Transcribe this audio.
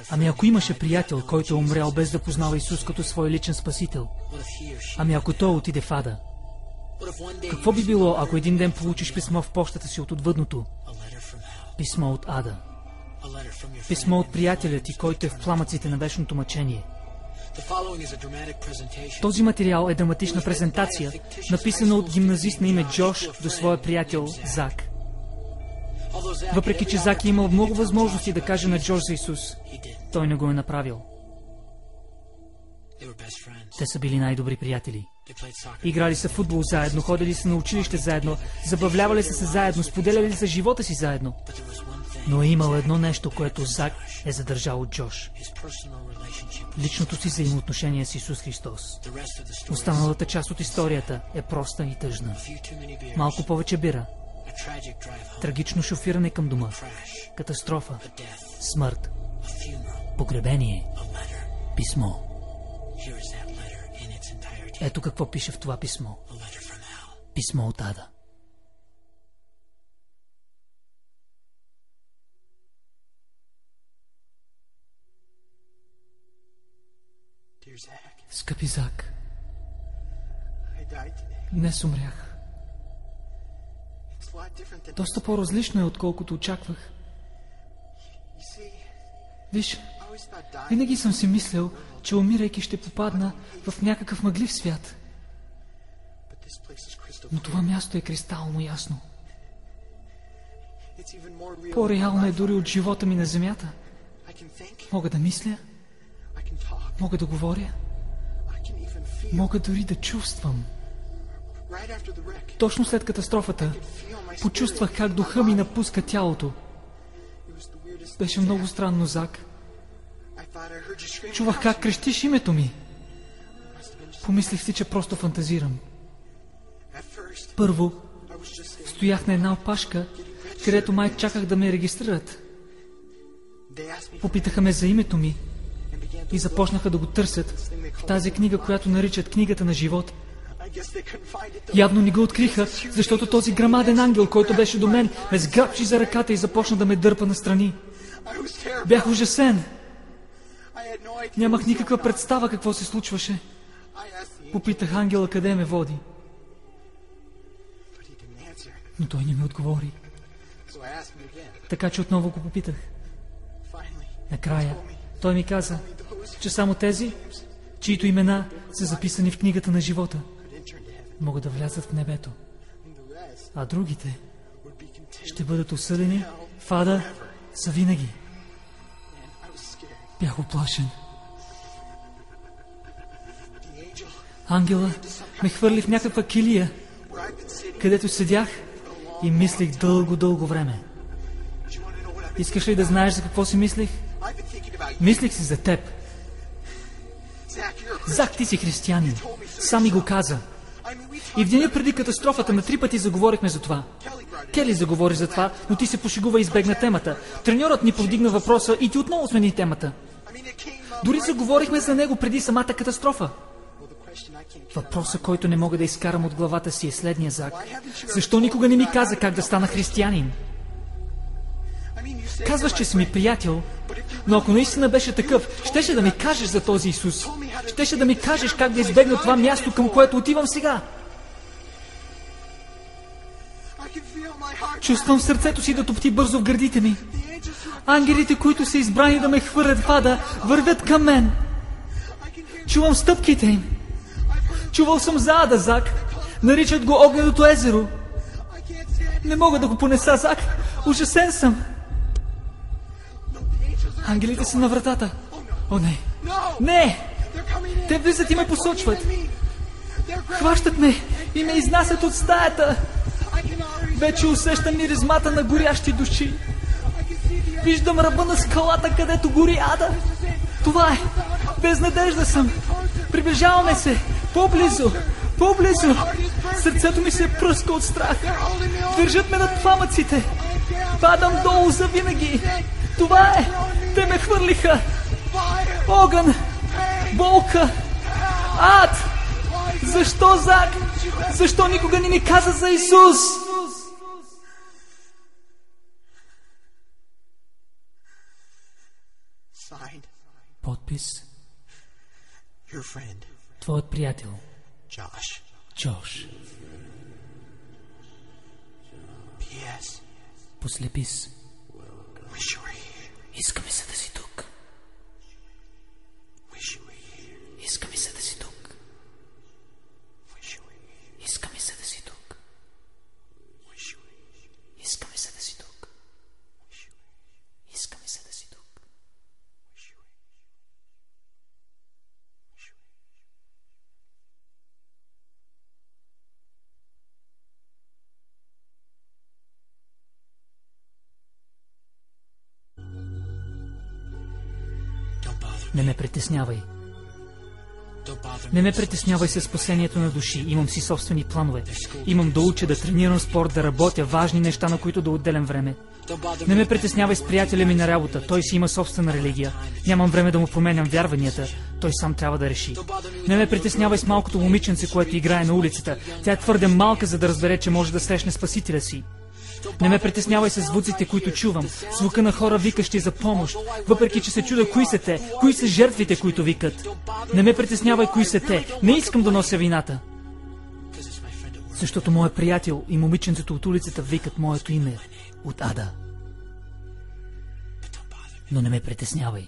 Ами ако имаше приятел, който е умрял без да познава Исус като свой личен спасител? Ами ако той отиде в ада? Какво би било, ако един ден получиш писмо в пощата си от отвъдното? Писмо от ада. Писмо от приятеля ти, който е в пламъците на вечното мъчение. Този материал е драматична презентация, написана от гимназист на име Джош до своя приятел Зак. Въпреки че Зак е имал много възможности да каже на Джош за Исус, той не го е направил. Те са били най-добри приятели. Играли са футбол заедно, ходили са на училище заедно, забавлявали са се заедно, споделяли са живота си заедно. Но е имал едно нещо, което Зак е задържал от Джош. Личното си взаимоотношение с Исус Христос. Останалата част от историята е проста и тъжна. Малко повече бира. Трагично шофиране към дома. Катастрофа. Смърт. Погребение. Писмо. Ето какво пише в това писмо. Писмо от ада. Скъпи Зак, днес умрях. Доста по-различно е, отколкото очаквах. Виж, винаги съм си мислил, че умирайки ще попадна в някакъв мъглив свят. Но това място е кристално ясно. По-реално е дори от живота ми на земята. Мога да мисля, мога да говоря, мога дори да чувствам. Точно след катастрофата почувствах как духа ми напуска тялото. Беше много странно, Зак. Чувах как крещиш името ми. Помислих си, че просто фантазирам. Първо, стоях на една опашка, където май чаках да ме регистрират. Попитаха ме за името ми и започнаха да го търсят в тази книга, която наричат книгата на живот. Явно не го откриха, защото този грамаден ангел, който беше до мен, ме сграбчи за ръката и започна да ме дърпа настрани. Бях ужасен. Нямах никаква представа какво се случваше. Попитах ангела къде ме води. Но той не ми отговори. Така че отново го попитах. Накрая той ми каза, че само тези, чието имена са записани в книгата на живота, могат да влязат в небето. А другите ще бъдат осъдени в ада завинаги. Бях уплашен. Ангела ме хвърли в някаква килия, където седях и мислих дълго време. Искаш ли да знаеш за какво си мислих? Мислих си за теб. Зак, ти си християнин. Сам ми го каза. И в деня преди катастрофата на 3 пъти заговорихме за това. Кели заговори за това, но ти се пошегува и избегна темата. Треньорът ни повдигна въпроса и ти отново смени темата. Дори заговорихме за него преди самата катастрофа. Въпросът, който не мога да изкарам от главата си, е следния, Зак. Защо никога не ми каза как да стана християнин? Казваш, че си ми приятел, но ако наистина беше такъв, щеше да ми кажеш за този Исус. Щеше да ми кажеш как да избегна това място, към което отивам сега. Чувствам в сърцето си да топти бързо в гърдите ми. Ангелите, които са избрани да ме хвърлят в ада, вървят към мен. Чувам стъпките им. Чувал съм за ада, Зак. Наричат го Огненото езеро. Не мога да го понеса, Зак. Ужасен съм. Ангелите са на вратата. О, не. Не! Те влизат и ме посочват. Хващат ме и ме изнасят от стаята. Вече усещам миризмата на горящи души. Виждам ръба на скалата, където гори ада. Това е. Безнадежда съм. Приближаваме се. По-близо. По-близо. Сърцето ми се пръска от страх. Държат ме над пламъците. Падам долу завинаги. Това е. Те ме хвърлиха. Огън. Болка. Ад. Защо, Зак? Защо никога не ми каза за Исус? подпис. Your friend, Твоят приятел, Josh. Джош. P.S. Послепис. Wish you were here. Искаме се да си тук. Wish you were here. Искаме се да си тук. Wish you were here. Искаме се да си тук. Wish you were here. Искаме се да си тук. Wish you were here. Искаме се да си тук. Wish you were here. Wish you were here. Don't bother Не me. ме притеснявай. Don't bother me. Не ме притеснявай със спасението на души. Имам си собствени планове. Имам да уча, да тренирам спорт, да работя, важни неща, на които да отделям време. Don't bother Не me. ме притеснявай с приятеля ми на работа. Той си има собствена религия. Нямам време да му променям вярванията. Той сам трябва да реши. Не ме притеснявай с малкото момиченце, което играе на улицата. Тя е твърде малка, за да разбере, че може да срещне спасителя си. Не ме притеснявай с звуците, които чувам. Звука на хора, викащи за помощ. Въпреки, че се чуда кои са те, кои са жертвите, които викат. Не ме притеснявай кои са те. Не искам да нося вината. Because it's my friend at work. Защото моят приятел и момиченцето от улицата викат моето име от ада. But don't bother me. Но не ме притеснявай.